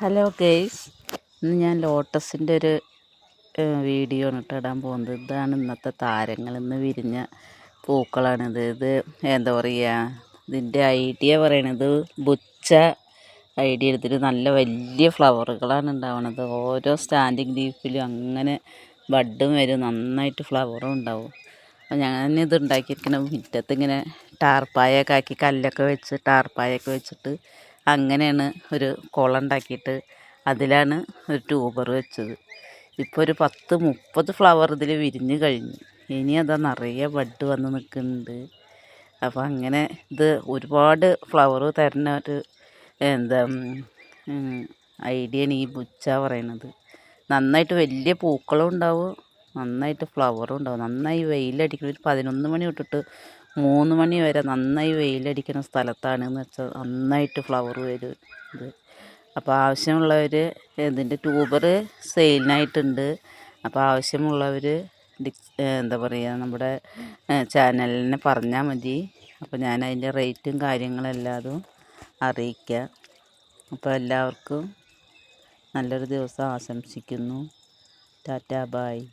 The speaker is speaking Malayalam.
ഹലോ ഗെയ്സ്, ഇന്ന് ഞാൻ ലോട്ടസിൻ്റെ ഒരു വീഡിയോ ആണ് ഇടാൻ പോകുന്നത്. ഇതാണ് ഇന്നത്തെ താരങ്ങൾ, ഇന്ന് വിരിഞ്ഞ പൂക്കളാണിത്. ഇത് എന്താ പറയുക, ഇതിൻ്റെ ഐഡിയ പറയണത് ബുച്ച ഐഡിയ എടുത്തിട്ട് നല്ല വലിയ ഫ്ലവറുകളാണ് ഉണ്ടാവുന്നത്. ഓരോ സ്റ്റാൻഡിങ് ലീഫിലും അങ്ങനെ ബഡും വരും, നന്നായിട്ട് ഫ്ലവറും ഉണ്ടാവും. അപ്പോൾ ഞാനിത് ഉണ്ടാക്കിയിരിക്കുന്ന മുറ്റത്ത് ഇങ്ങനെ ടാർപ്പായൊക്കെ ആക്കി കല്ലൊക്കെ വെച്ച് ടാർപ്പായൊക്കെ വെച്ചിട്ട് അങ്ങനെയാണ് ഒരു കുളം ഉണ്ടാക്കിയിട്ട് അതിലാണ് ഒരു ട്യൂബർ വെച്ചത്. ഇപ്പോൾ ഒരു 10-30 ഫ്ലവർ ഇതിൽ വിരിഞ്ഞ് കഴിഞ്ഞു. ഇനി അതാ നിറയെ ബഡ് വന്ന് നിൽക്കുന്നുണ്ട്. അപ്പോൾ അങ്ങനെ ഇത് ഒരുപാട് ഫ്ലവർ തരുന്ന ഒരു എന്താ ഐഡിയയാണ് ഈ ബുച്ച പറയണത്. നന്നായിട്ട് വലിയ പൂക്കളും ഉണ്ടാവും, നന്നായിട്ട് ഫ്ലവറും ഉണ്ടാവും. നന്നായി വെയിലടിക്കുന്ന ഒരു 11 മണി തൊട്ടിട്ട് 3 മണി വരെ നന്നായി വെയിലടിക്കുന്ന സ്ഥലത്താണെന്ന് വെച്ചാൽ നന്നായിട്ട് ഫ്ലവർ വരും ഇത്. അപ്പോൾ ആവശ്യമുള്ളവർ ഇതിൻ്റെ ട്യൂബർ സെയിലിനായിട്ടുണ്ട്. അപ്പോൾ ആവശ്യമുള്ളവർ എന്താ പറയുക, നമ്മുടെ ചാനലിനെ പറഞ്ഞാൽ മതി. അപ്പോൾ ഞാൻ അതിൻ്റെ റേറ്റും കാര്യങ്ങളെല്ലാതും അറിയിക്കാം. അപ്പോൾ എല്ലാവർക്കും നല്ലൊരു ദിവസം ആശംസിക്കുന്നു. ടാറ്റാ, ബായ്.